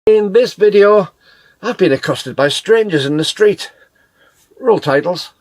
In this video, I've been accosted by strangers in the street. Roll titles.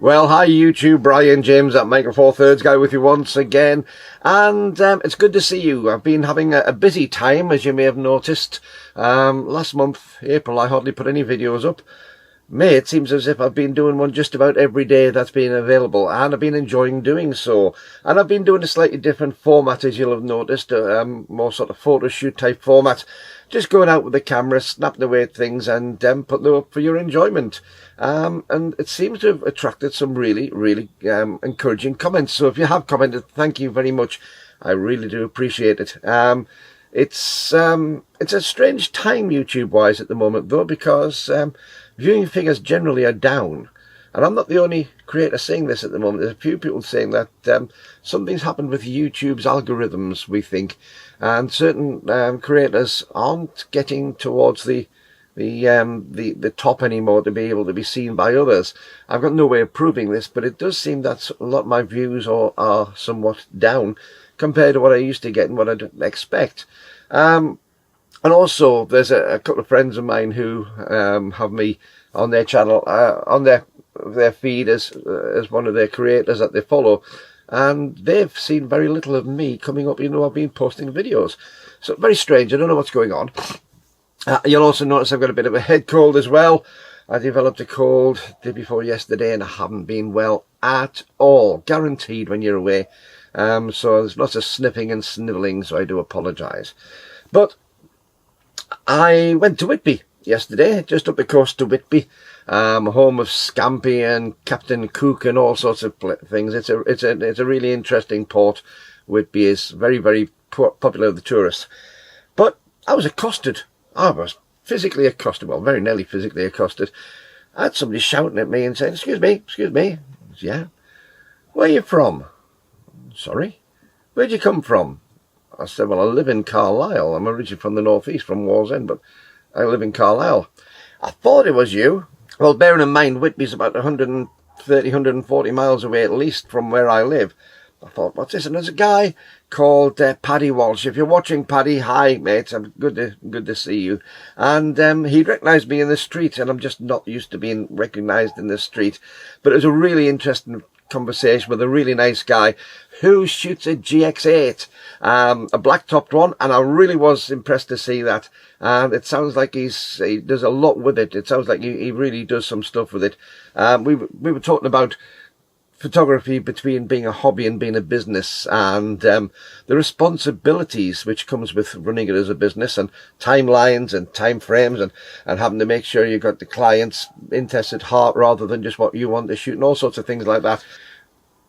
Well, hi YouTube, Brian James at Micro Four Thirds guy with you once again, and it's good to see you. I've been having a busy time, as you may have noticed. Last month, April, I hardly put any videos up. May, it seems as if I've been doing one just about every day that's been available, and I've been enjoying doing so. And I've been doing a slightly different format, as you'll have noticed, more sort of photo shoot type format. Just going out with the camera, snapping away at things, and putting them up for your enjoyment. And it seems to have attracted some really encouraging comments. So if you have commented, thank you very much. I really do appreciate it. It's a strange time YouTube-wise at the moment, though, because viewing figures generally are down. And I'm not the only creator saying this at the moment. There's a few people saying that something's happened with YouTube's algorithms, we think. And certain creators aren't getting towards the top anymore to be able to be seen by others. I've got no way of proving this, but it does seem that a lot of my views are somewhat down compared to what I used to get and what I'd expect. And also, there's a couple of friends of mine who have me on their channel, on their feed as one of their creators that they follow, and they've seen very little of me coming up. You know, I've been posting videos, so very strange. I don't know what's going on. You'll also notice I've got a bit of a head cold as well. I developed a cold day before yesterday, and I haven't been well at all. Guaranteed when you're away. So there's lots of sniffing and snivelling, so I do apologise. But I went to Whitby yesterday, just up the coast to Whitby, home of Scampi and Captain Cook and all sorts of things. It's a really interesting port. Whitby is very popular with the tourists. But I was accosted. I was physically accosted, well, very nearly physically accosted. I had somebody shouting at me and saying, excuse me. Yeah. Where are you from? Sorry? Where'd you come from? I said, well, I live in Carlisle. I'm originally from the northeast, from Wallsend, but I live in Carlisle. I thought it was you. Well, bearing in mind, Whitby's about 130, 140 miles away at least from where I live. I thought, what's this? And there's a guy called Paddy Walsh. If you're watching, Paddy, hi, mate. I'm good to see you. And he recognised me in the street, and I'm just not used to being recognised in the street. But it was a really interesting conversation with a really nice guy who shoots a GX8, a black-topped one, and I really was impressed to see that. And it sounds like he does a lot with it. It sounds like he really does some stuff with it. We were talking about photography between being a hobby and being a business, and the responsibilities which comes with running it as a business, and timelines and time frames, and having to make sure you've got the client's interest at heart rather than just what you want to shoot, and all sorts of things like that.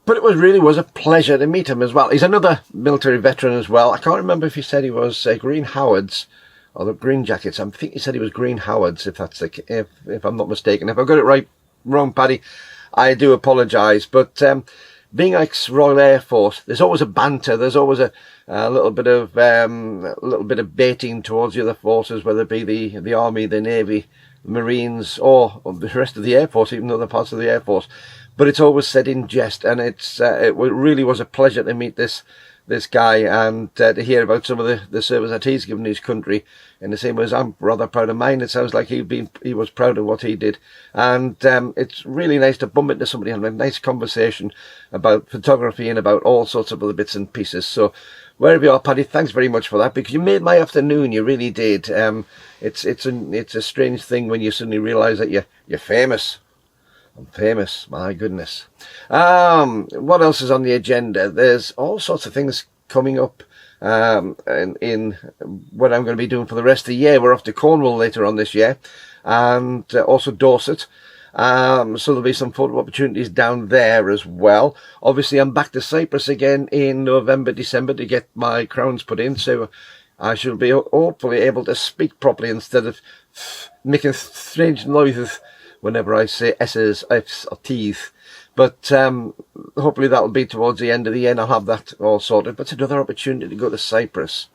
But it really was a pleasure to meet him as well. He's another military veteran as well. I can't remember if he said he was Green Howards or the Green Jackets. I think he said he was Green Howards, if that's if I'm not mistaken. If I've got it wrong, Paddy, I do apologise. But being ex-Royal Air Force, there's always a banter. There's always a little bit of baiting towards the other forces, whether it be the Army, the Navy, the Marines, or the rest of the Air Force, even other parts of the Air Force. But it's always said in jest, and it really was a pleasure to meet this guy, and to hear about some of the service that he's given his country, in the same way as I'm rather proud of mine. It sounds like he was proud of what he did, and it's really nice to bump into somebody and have a nice conversation about photography and about all sorts of other bits and pieces. So wherever you are, Paddy, thanks very much for that, because you made my afternoon. You really did. It's a strange thing when you suddenly realise that you're famous. I'm famous, my goodness. What else is on the agenda? There's all sorts of things coming up in what I'm going to be doing for the rest of the year. We're off to Cornwall later on this year, and also Dorset. So there'll be some photo opportunities down there as well. Obviously, I'm back to Cyprus again in November, December to get my crowns put in, so I shall be hopefully able to speak properly instead of making strange noises whenever I say S's, F's or T's. But hopefully that'll be towards the end of the year and I'll have that all sorted. But it's another opportunity to go to Cyprus.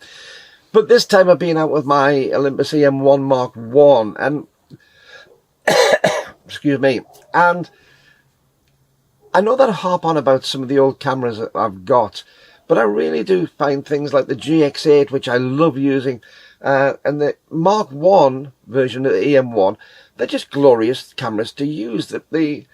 But this time I've been out with my Olympus EM1 Mark 1 and excuse me, and I know that I harp on about some of the old cameras that I've got, but I really do find things like the GX8, which I love using, and the Mark 1 version of the EM1, they're just glorious cameras to use. The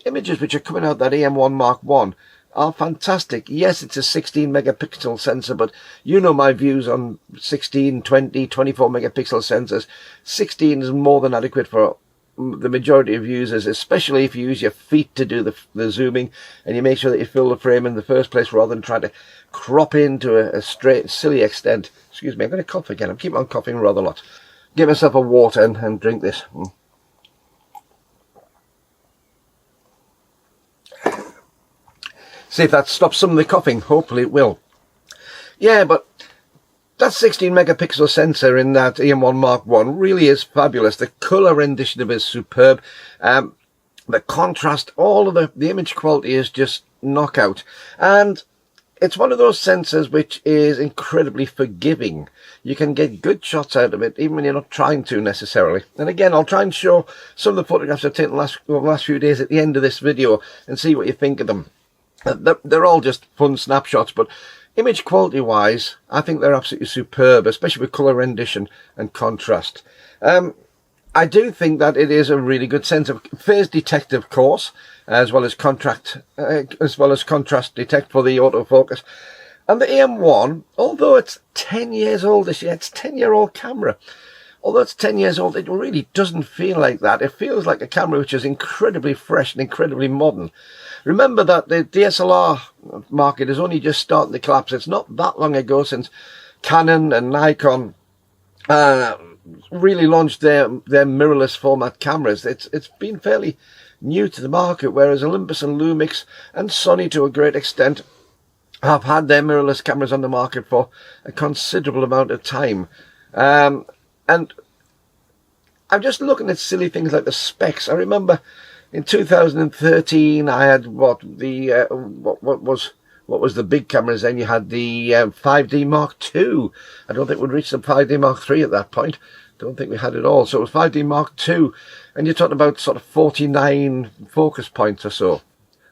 images which are coming out of that EM1 Mark 1 are fantastic. Yes, it's a 16 megapixel sensor, but you know my views on 16, 20, 24 megapixel sensors. 16 is more than adequate for the majority of users, especially if you use your feet to do the zooming and you make sure that you fill the frame in the first place rather than trying to crop into a straight, silly extent. Excuse me, I'm going to cough again. I'm keeping on coughing rather a lot. Give myself a water and drink this. See if that stops some of the coughing. Hopefully it will. Yeah, but that 16 megapixel sensor in that EM1 Mark 1 really is fabulous. The colour rendition of it is superb. The contrast, all of the image quality is just knockout. And it's one of those sensors which is incredibly forgiving. You can get good shots out of it, even when you're not trying to necessarily. And again, I'll try and show some of the photographs I've taken the last few days at the end of this video and see what you think of them. They're all just fun snapshots, but image quality wise, I think they're absolutely superb, especially with colour rendition and contrast. I do think that it is a really good sensor. Phase detect, of course, as well as contrast detect for the autofocus. And the EM1, although it's 10 years old this year, it's a 10-year-old camera. Although it's 10 years old, it really doesn't feel like that. It feels like a camera which is incredibly fresh and incredibly modern. Remember that the DSLR market is only just starting to collapse. It's not that long ago since Canon and Nikon really launched their mirrorless format cameras. It's been fairly new to the market, whereas Olympus and Lumix and Sony to a great extent have had their mirrorless cameras on the market for a considerable amount of time. And I'm just looking at silly things like the specs. I remember in 2013 I had what was the big cameras then? You had the 5D Mark II. I don't think we'd reached the 5D Mark III at that point. Don't think we had it all. So it was 5D Mark II, and you're talking about sort of 49 focus points or so.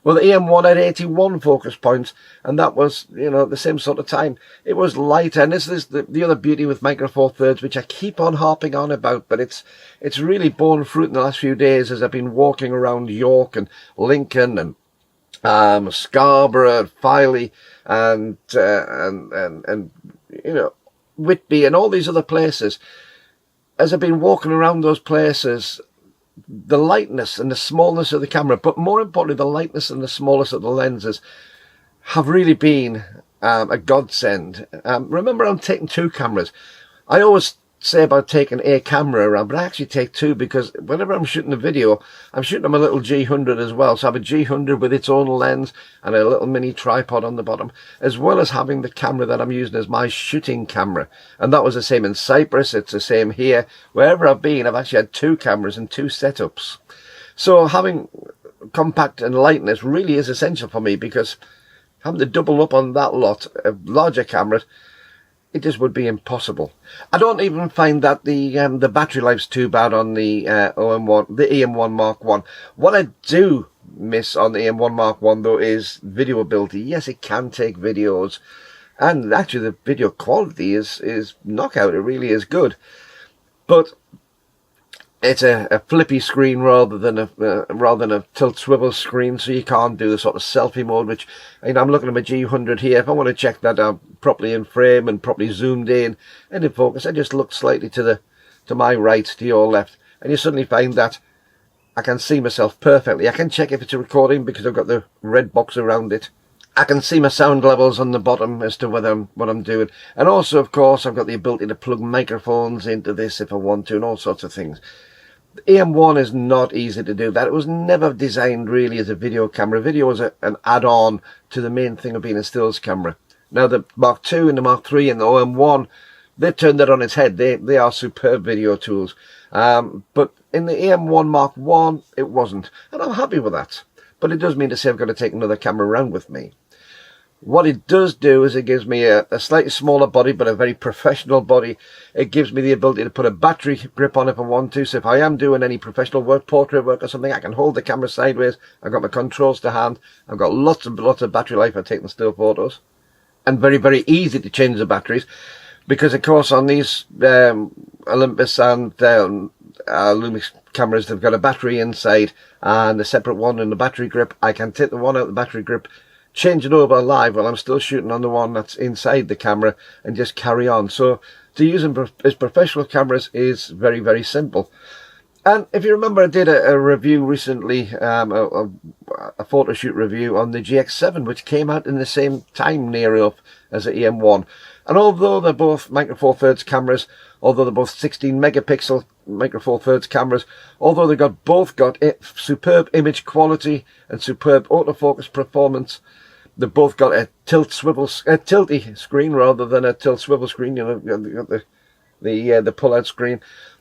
Well, the EM1 had 81 focus points, and that was, you know, the same sort of time. It was lighter, and this is the other beauty with Micro Four Thirds, which I keep on harping on about, but it's really borne fruit in the last few days as I've been walking around York and Lincoln and Scarborough and Filey and you know, Whitby and all these other places. As I've been walking around those places, the lightness and the smallness of the camera, but more importantly, the lightness and the smallness of the lenses have really been a godsend. Remember, I'm taking two cameras. I always say about taking a camera around, but I actually take two because whenever I'm shooting a video, I'm shooting on my little G100 as well. So I have a G100 with its own lens and a little mini tripod on the bottom, as well as having the camera that I'm using as my shooting camera. And that was the same in Cyprus. It's the same here. Wherever I've been, I've actually had two cameras and two setups. So having compact and lightness really is essential for me, because having to double up on that lot of larger cameras, it just would be impossible. I don't even find that the battery life's too bad on the EM1 Mark 1. What I do miss on the EM1 Mark 1 though is video ability. Yes, it can take videos, and actually the video quality is knockout. It really is good, but it's a flippy screen rather than a tilt swivel screen, so you can't do the sort of selfie mode, which, you know, I'm looking at my G100 here. If I want to check that out properly in frame and properly zoomed in and in focus, I just look slightly to my right, to your left, and you suddenly find that I can see myself perfectly. I can check if it's a recording because I've got the red box around it. I can see my sound levels on the bottom as to what I'm doing, and also, of course, I've got the ability to plug microphones into this if I want to, and all sorts of things. The EM1 is not easy to do that. It was never designed really as a video camera. Video was an add-on to the main thing of being a stills camera. Now the Mark II and the Mark III and the OM1, they've turned that on its head. They are superb video tools. But in the EM1 Mark 1, it wasn't. And I'm happy with that. but it does mean to say I've got to take another camera around with me. What it does do is it gives me a slightly smaller body, but a very professional body. It gives me the ability to put a battery grip on if I want to. So if I am doing any professional work, portrait work or something, I can hold the camera sideways. I've got my controls to hand. I've got lots of battery life for taking still photos. And very, very easy to change the batteries. Because, of course, on these Olympus and Lumix cameras, they've got a battery inside and a separate one in the battery grip. I can take the one out of the battery grip, change it over live while I'm still shooting on the one that's inside the camera and just carry on. So to use them as professional cameras is very, very simple. And if you remember, I did a review recently, a photo shoot review on the GX7, which came out in the same time near enough as the EM1. And although they're both Micro Four Thirds cameras, although they're both 16 megapixel Micro Four Thirds cameras, although they both got superb image quality and superb autofocus performance, they've both got a tilty screen rather than a tilt swivel screen. You know, the pull-out screen.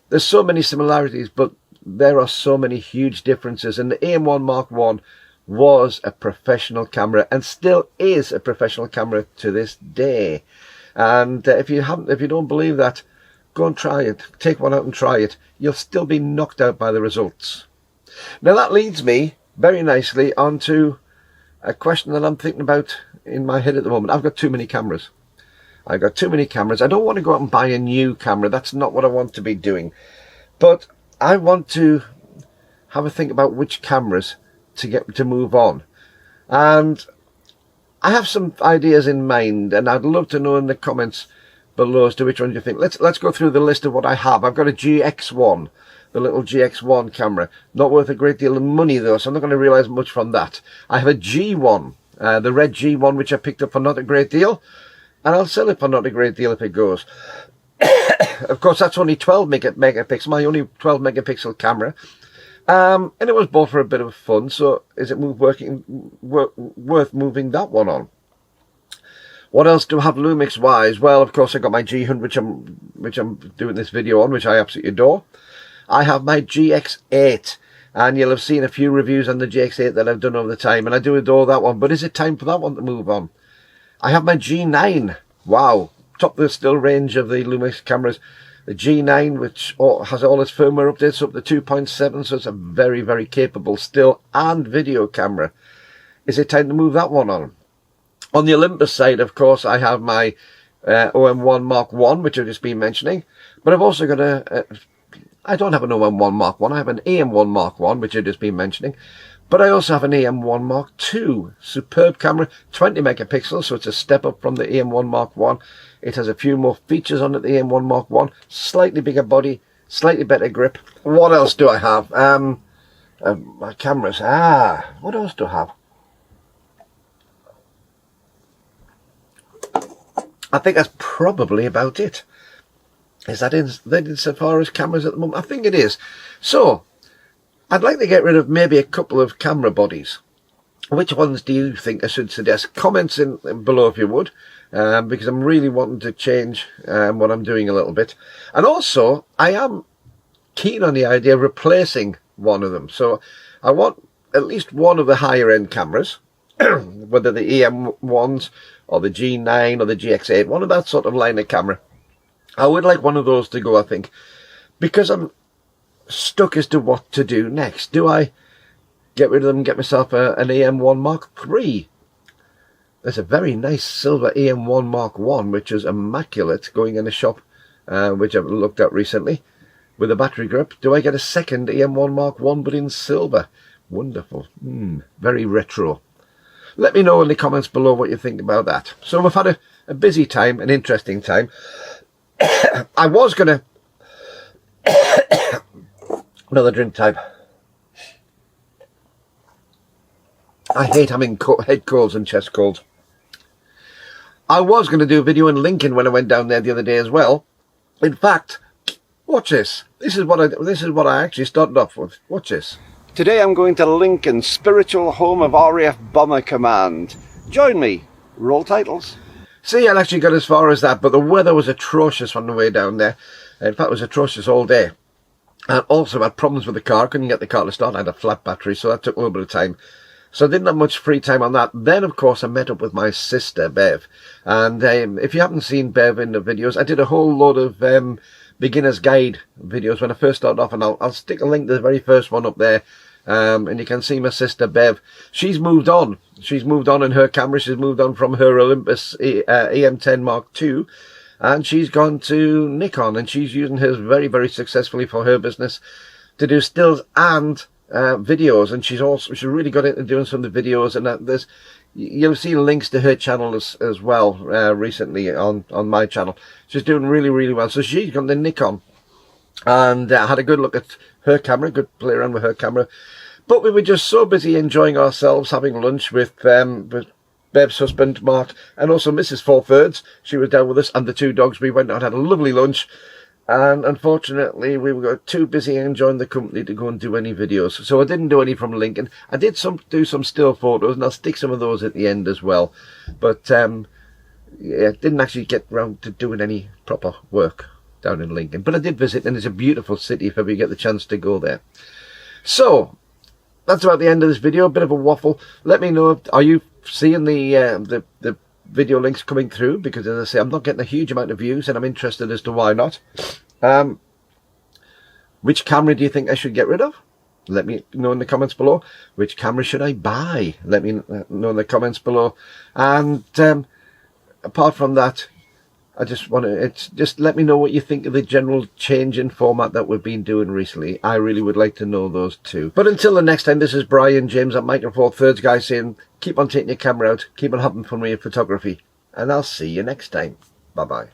There's so many similarities, but there are so many huge differences. And the EM1 Mark I was a professional camera and still is a professional camera to this day. And if you don't believe that, go and try it. Take one out and try it. You'll still be knocked out by the results. Now that leads me very nicely onto a question that I'm thinking about in my head at the moment. I've got too many cameras. I don't want to go out and buy a new camera. That's not what I want to be doing. But I want to have a think about which cameras to move on. And I have some ideas in mind, and I'd love to know in the comments below as to which one you think. Let's go through the list of what I have. I've got a GX1. The little GX1 camera. Not worth a great deal of money though, so I'm not going to realise much from that. I have a G1, the red G1, which I picked up for not a great deal, and I'll sell it for not a great deal if it goes. Of course, that's only 12 megapixel, my only 12 megapixel camera, and it was bought for a bit of fun, so is it worth moving that one on? What else do I have Lumix wise? Well, of course, I got my G100, which I'm doing this video on, which I absolutely adore. I have my GX8, and you'll have seen a few reviews on the GX8 that I've done over the time, and I do adore that one, but is it time for that one to move on? I have my G9, wow, top of the still range of the Lumix cameras, the G9, which has all its firmware updates up to 2.7, so it's a very, very capable still and video camera. Is it time to move that one on? On the Olympus side, of course, I have my OM1 Mark I, which I've just been mentioning, but I've also got I don't have an OM1 Mark I, I have an EM1 Mark I, which I've just been mentioning. But I also have an EM1 Mark II. Superb camera, 20 megapixels, so it's a step up from the EM1 Mark I. It has a few more features on it, the EM1 Mark I. Slightly bigger body, slightly better grip. What else do I have? My cameras. What else do I have? I think that's probably about it. Is that insofar as cameras at the moment? I think it is. So, I'd like to get rid of maybe a couple of camera bodies. Which ones do you think I should suggest? Comments in below if you would, because I'm really wanting to change what I'm doing a little bit. And also, I am keen on the idea of replacing one of them. So, I want at least one of the higher end cameras, whether the EM1s or the G9 or the GX8, one of that sort of line of camera. I would like one of those to go, I think, because I'm stuck as to what to do next. Do I get rid of them and get myself an EM1 Mark III? There's a very nice silver EM1 Mark I, which is immaculate, going in a shop, which I've looked at recently, with a battery grip. Do I get a second EM1 Mark I, but in silver? Wonderful. Very retro. Let me know in the comments below what you think about that. So we've had a busy time, an interesting time. I was going to... Another drink time. I hate having head colds and chest colds. I was going to do a video in Lincoln when I went down there the other day as well. In fact, watch this. This is what I actually started off with. Watch this. Today I'm going to Lincoln, spiritual home of RAF Bomber Command. Join me. Roll titles. See, I actually got as far as that, but the weather was atrocious on the way down there. In fact, it was atrocious all day. And also I had problems with the car. Couldn't get the car to start. I had a flat battery, so that took a little bit of time. So I didn't have much free time on that. Then, of course, I met up with my sister, Bev. And if you haven't seen Bev in the videos, I did a whole load of beginner's guide videos when I first started off. And I'll stick a link to the very first one up there. And you can see my sister, Bev. She's moved on. She's moved on in her camera. She's moved on from her Olympus EM10 Mark II. And she's gone to Nikon. And she's using hers very, very successfully for her business to do stills and videos, and she's really got into doing some of the videos, and you'll see links to her channel as well recently on my channel. She's doing really, really well. So she's got the Nikon, and I had a good look at her camera, good play around with her camera, but we were just so busy enjoying ourselves, having lunch with Bev's husband Mark, and also Mrs. 4/3. She was down with us, and the two dogs. We went out and had a lovely lunch. And unfortunately, we were too busy enjoying the company to go and do any videos. So I didn't do any from Lincoln. I did do some still photos, and I'll stick some of those at the end as well. But yeah, didn't actually get around to doing any proper work down in Lincoln. But I did visit, and it's a beautiful city if ever you get the chance to go there. So that's about the end of this video. A bit of a waffle. Let me know, are you seeing the video links coming through? Because as I say, I'm not getting a huge amount of views, and I'm interested as to why not. Which camera do you think I should get rid of? Let me know in the comments below. Which camera should I buy? Let me know in the comments below. And apart from that, I just want to, just let me know what you think of the general change in format that we've been doing recently. I really would like to know those too. But until the next time, this is Brian James at Micro Four Thirds guy saying, keep on taking your camera out, keep on having fun with your photography, and I'll see you next time. Bye bye.